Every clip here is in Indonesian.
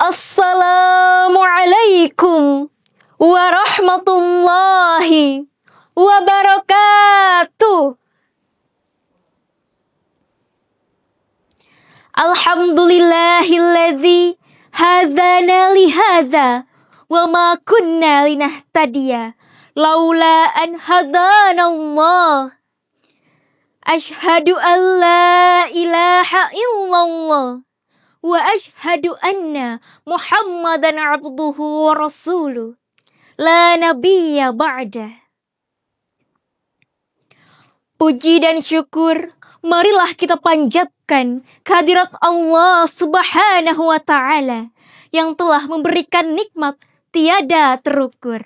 Assalamualaikum warahmatullahi wabarakatuh. Alhamdulillahilladzi hadana lihadza wa ma kunna linahtadiya laula an hadanallah. Asyhadu an la ilaha illallah wa asyhadu anna Muhammadan abduhu wa rasuluh la nabiyya ba'da. Puji dan syukur marilah kita panjatkan kehadirat Allah Subhanahu wa ta'ala yang telah memberikan nikmat tiada terukur.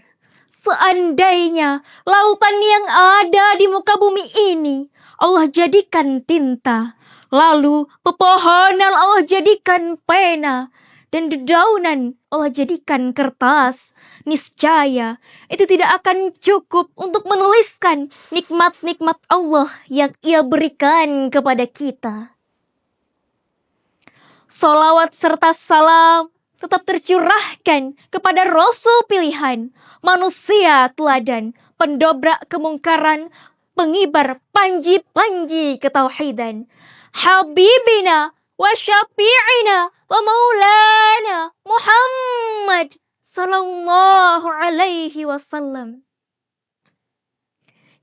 Seandainya lautan yang ada di muka bumi ini Allah jadikan tinta, lalu pepohonan Allah jadikan pena, dan dedaunan Allah jadikan kertas, niscaya itu tidak akan cukup untuk menuliskan nikmat-nikmat Allah yang Ia berikan kepada kita. Salawat serta salam tetap tercurahkan kepada Rasul pilihan, manusia teladan, pendobrak kemungkaran, pengibar panji-panji ketauhidan, Habibina wa syafi'ina wa maulana Muhammad sallallahu alaihi wasallam.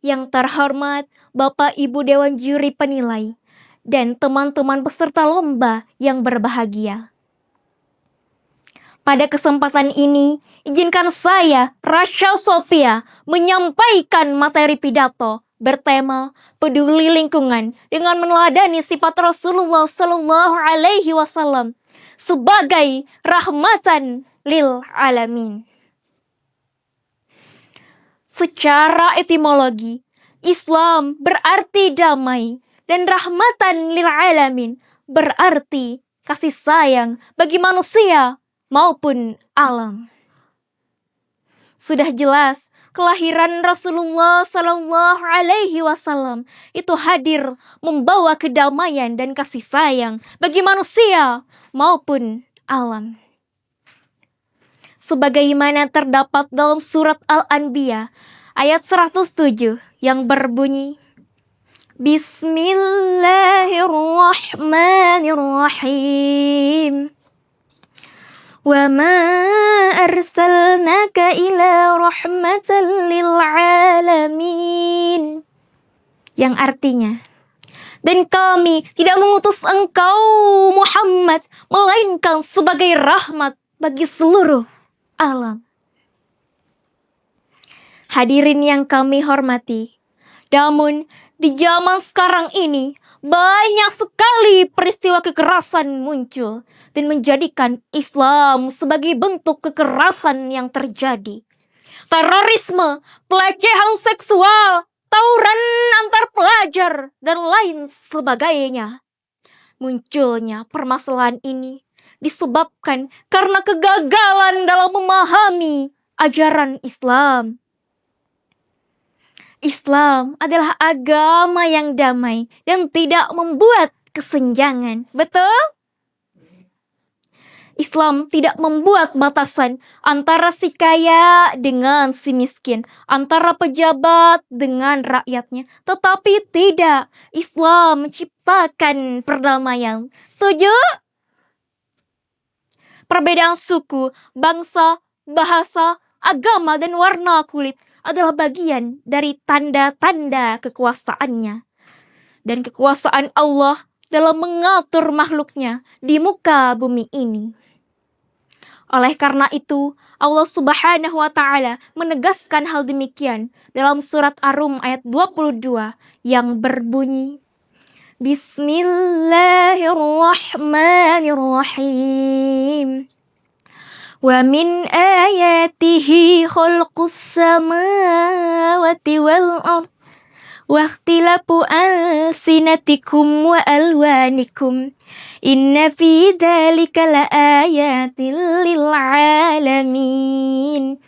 Yang terhormat Bapak Ibu Dewan Juri Penilai dan teman-teman peserta lomba yang berbahagia. Pada kesempatan ini, izinkan saya, Rasha Sofia, menyampaikan materi pidato bertema peduli lingkungan dengan meneladani sifat Rasulullah Sallallahu Alaihi Wasallam sebagai rahmatan lil alamin. Secara etimologi, Islam berarti damai dan rahmatan lil alamin berarti kasih sayang bagi manusia maupun alam. Sudah jelas kelahiran Rasulullah Sallallahu Alaihi Wasallam itu hadir membawa kedamaian dan kasih sayang bagi manusia maupun alam. Sebagaimana terdapat dalam surat Al-Anbiya ayat 107 yang berbunyi, Bismillahirrahmanirrahim. Wa ma arsalnaka ila rahmatan lil alamin. Yang artinya, dan kami tidak mengutus engkau Muhammad melainkan sebagai rahmat bagi seluruh alam. Hadirin yang kami hormati, namun di zaman sekarang ini banyak sekali peristiwa kekerasan muncul dan menjadikan Islam sebagai bentuk kekerasan yang terjadi. Terorisme, pelecehan seksual, tawuran antar pelajar, dan lain sebagainya. Munculnya permasalahan ini disebabkan karena kegagalan dalam memahami ajaran Islam. Islam adalah agama yang damai dan tidak membuat kesenjangan. Betul? Islam tidak membuat batasan antara si kaya dengan si miskin, antara pejabat dengan rakyatnya. Tetapi tidak, Islam menciptakan perdamaian. Setuju? Perbedaan suku, bangsa, bahasa, agama, dan warna kulit adalah bagian dari tanda-tanda kekuasaannya. Dan kekuasaan Allah dalam mengatur makhluknya di muka bumi ini. Oleh karena itu, Allah Subhanahu wa ta'ala menegaskan hal demikian dalam surat Ar-Rum ayat 22 yang berbunyi, Bismillahirrahmanirrahim. Wa min ayatihi khalqus samawati wal ard wa ikhtilafu alsinatikum wa alwanikum inna fi dzalika laayatil lil alamin.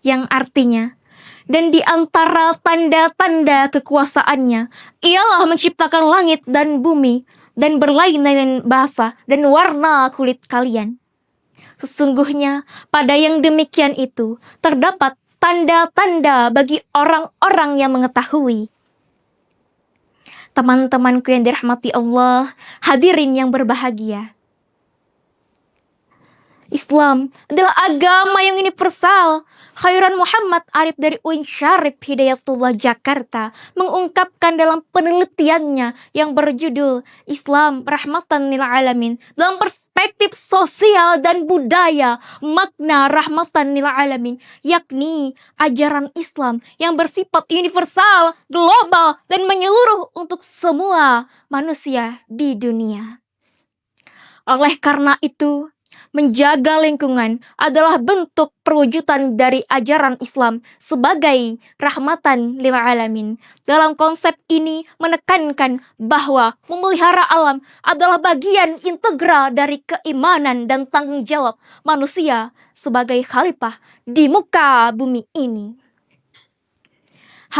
Yang artinya, dan di antara tanda-tanda kekuasaannya ialah menciptakan langit dan bumi dan berlainan bahasa dan warna kulit kalian. Sesungguhnya pada yang demikian itu terdapat tanda-tanda bagi orang-orang yang mengetahui. Teman-temanku yang dirahmati Allah, hadirin yang berbahagia. Islam adalah agama yang universal. Khairan Muhammad Arif dari UIN Syarif Hidayatullah Jakarta mengungkapkan dalam penelitiannya yang berjudul Islam Rahmatan lil Alamin dalam perspektif sosial dan budaya makna rahmatan lil alamin, yakni ajaran Islam yang bersifat universal, global, dan menyeluruh untuk semua manusia di dunia. Oleh karena itu, menjaga lingkungan adalah bentuk perwujudan dari ajaran Islam sebagai rahmatan lil alamin. Dalam konsep ini menekankan bahwa memelihara alam adalah bagian integral dari keimanan dan tanggung jawab manusia sebagai khalifah di muka bumi ini.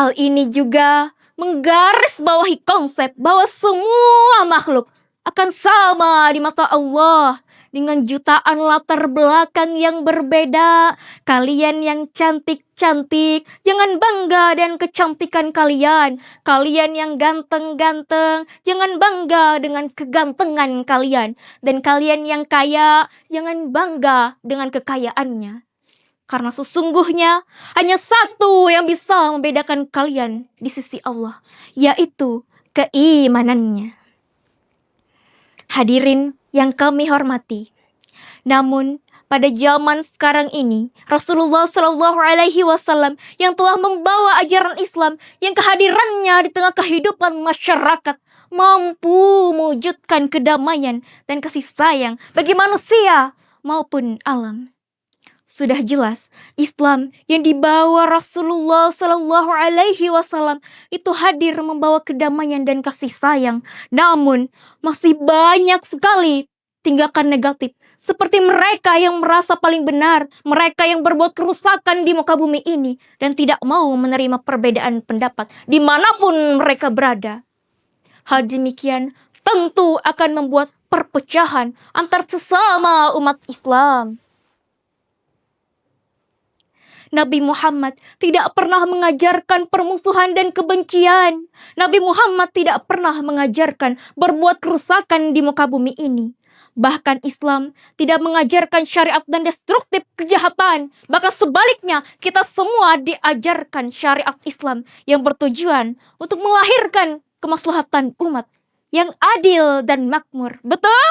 Hal ini juga menggarisbawahi konsep bahwa semua makhluk akan sama di mata Allah. Dengan jutaan latar belakang yang berbeda, kalian yang cantik-cantik, jangan bangga dengan kecantikan kalian. Kalian yang ganteng-ganteng, jangan bangga dengan kegantengan kalian. Dan kalian yang kaya, jangan bangga dengan kekayaannya. Karena sesungguhnya hanya satu yang bisa membedakan kalian di sisi Allah, yaitu keimanannya. Hadirin yang kami hormati, namun pada zaman sekarang ini Rasulullah Shallallahu Alaihi Wasallam yang telah membawa ajaran Islam yang kehadirannya di tengah kehidupan masyarakat mampu mewujudkan kedamaian dan kasih sayang bagi manusia maupun alam. Sudah jelas Islam yang dibawa Rasulullah Shallallahu Alaihi Wasallam itu hadir membawa kedamaian dan kasih sayang. Namun masih banyak sekali tindakan negatif seperti mereka yang merasa paling benar, mereka yang berbuat kerusakan di muka bumi ini dan tidak mau menerima perbedaan pendapat dimanapun mereka berada. Hal demikian tentu akan membuat perpecahan antar sesama umat Islam. Nabi Muhammad tidak pernah mengajarkan permusuhan dan kebencian. Nabi Muhammad tidak pernah mengajarkan berbuat kerusakan di muka bumi ini. Bahkan Islam tidak mengajarkan syariat dan destruktif kejahatan. Bahkan sebaliknya, kita semua diajarkan syariat Islam yang bertujuan untuk melahirkan kemaslahatan umat yang adil dan makmur. Betul?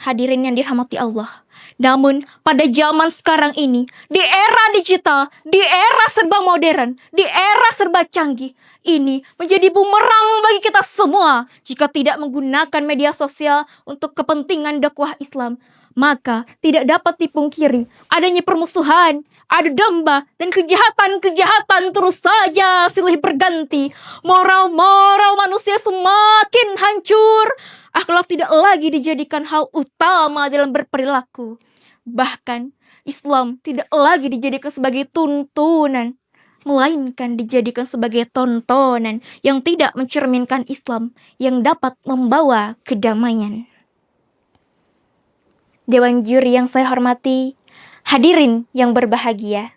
Hadirin yang dirahmati Allah. Namun pada zaman sekarang ini, di era digital, di era serba modern, di era serba canggih, ini menjadi bumerang bagi kita semua. Jika tidak menggunakan media sosial untuk kepentingan dakwah Islam, maka tidak dapat dipungkiri adanya permusuhan, adu domba, dan kejahatan-kejahatan terus saja silih berganti. Moral-moral manusia semakin hancur. Akhlak tidak lagi dijadikan hal utama dalam berperilaku. Bahkan Islam tidak lagi dijadikan sebagai tuntunan, melainkan dijadikan sebagai tontonan yang tidak mencerminkan Islam yang dapat membawa kedamaian. Dewan juri yang saya hormati, hadirin yang berbahagia.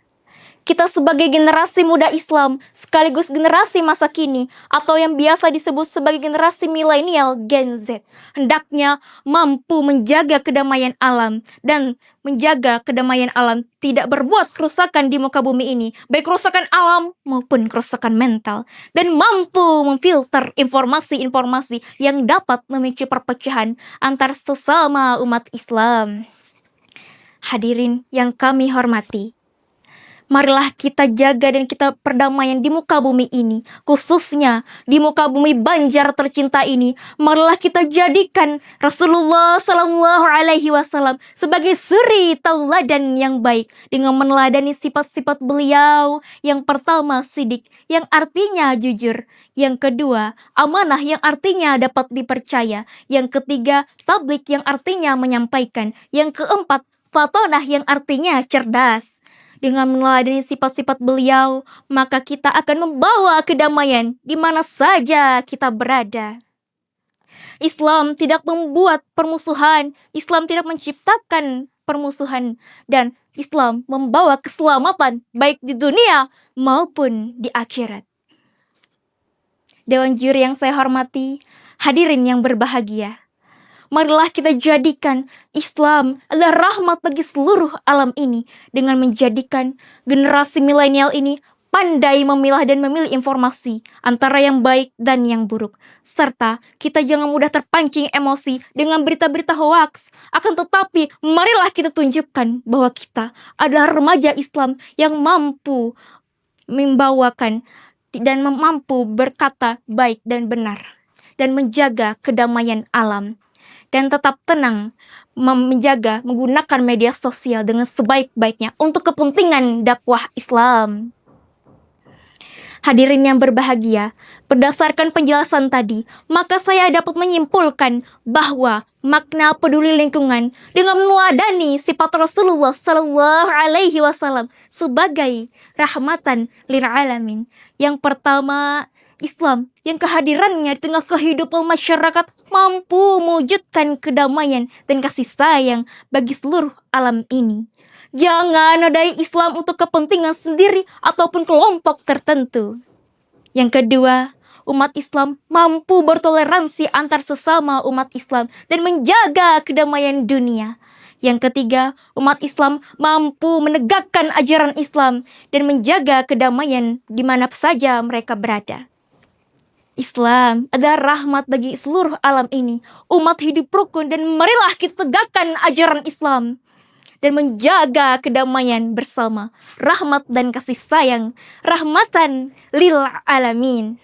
Kita sebagai generasi muda Islam, sekaligus generasi masa kini, atau yang biasa disebut sebagai generasi milenial Gen Z, hendaknya mampu menjaga kedamaian alam dan menjaga kedamaian alam tidak berbuat kerusakan di muka bumi ini, baik kerusakan alam maupun kerusakan mental, dan mampu memfilter informasi-informasi yang dapat memicu perpecahan antar sesama umat Islam. Hadirin yang kami hormati, marilah kita jaga dan kita perdamaian di muka bumi ini, khususnya di muka bumi Banjar tercinta ini. Marilah kita jadikan Rasulullah Sallallahu Alaihi Wasallam sebagai suri tauladan yang baik dengan meneladani sifat-sifat beliau. Yang pertama, sidik, yang artinya jujur. Yang kedua, amanah, yang artinya dapat dipercaya. Yang ketiga, tablik, yang artinya menyampaikan. Yang keempat, fatonah, yang artinya cerdas. Dengan meneladani sifat-sifat beliau, maka kita akan membawa kedamaian di mana saja kita berada. Islam tidak membuat permusuhan, Islam tidak menciptakan permusuhan, dan Islam membawa keselamatan baik di dunia maupun di akhirat. Dewan juri yang saya hormati, hadirin yang berbahagia, marilah kita jadikan Islam adalah rahmat bagi seluruh alam ini dengan menjadikan generasi milenial ini pandai memilah dan memilih informasi antara yang baik dan yang buruk. Serta kita jangan mudah terpancing emosi dengan berita-berita hoaks. Akan tetapi marilah kita tunjukkan bahwa kita adalah remaja Islam yang mampu membawakan dan mampu berkata baik dan benar dan menjaga kedamaian alam. Dan tetap tenang menjaga menggunakan media sosial dengan sebaik-baiknya untuk kepentingan dakwah Islam. Hadirin yang berbahagia, berdasarkan penjelasan tadi, maka saya dapat menyimpulkan bahwa makna peduli lingkungan dengan meneladani sifat Rasulullah Sallallahu Alaihi Wasallam sebagai rahmatan lil alamin. Yang pertama, Islam yang kehadirannya di tengah kehidupan masyarakat mampu mewujudkan kedamaian dan kasih sayang bagi seluruh alam ini. Jangan nodai Islam untuk kepentingan sendiri ataupun kelompok tertentu. Yang kedua, umat Islam mampu bertoleransi antar sesama umat Islam dan menjaga kedamaian dunia. Yang ketiga, umat Islam mampu menegakkan ajaran Islam dan menjaga kedamaian di mana saja mereka berada. Islam adalah rahmat bagi seluruh alam ini. Umat hidup rukun dan marilah kita tegakkan ajaran Islam dan menjaga kedamaian bersama. Rahmat dan kasih sayang, rahmatan lil alamin.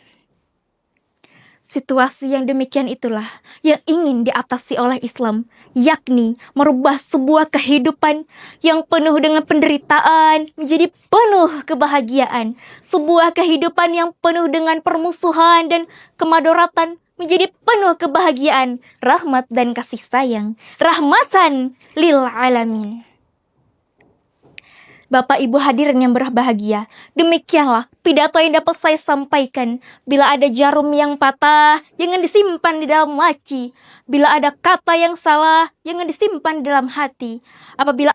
Situasi yang demikian itulah yang ingin diatasi oleh Islam, yakni merubah sebuah kehidupan yang penuh dengan penderitaan menjadi penuh kebahagiaan. Sebuah kehidupan yang penuh dengan permusuhan dan kemadaratan menjadi penuh kebahagiaan, rahmat dan kasih sayang, rahmatan lil alamin. Bapak Ibu hadirin yang berbahagia, demikianlah pidato yang dapat saya sampaikan. Bila ada jarum yang patah, jangan disimpan di dalam laci. Bila ada kata yang salah, jangan disimpan di dalam hati. Apabila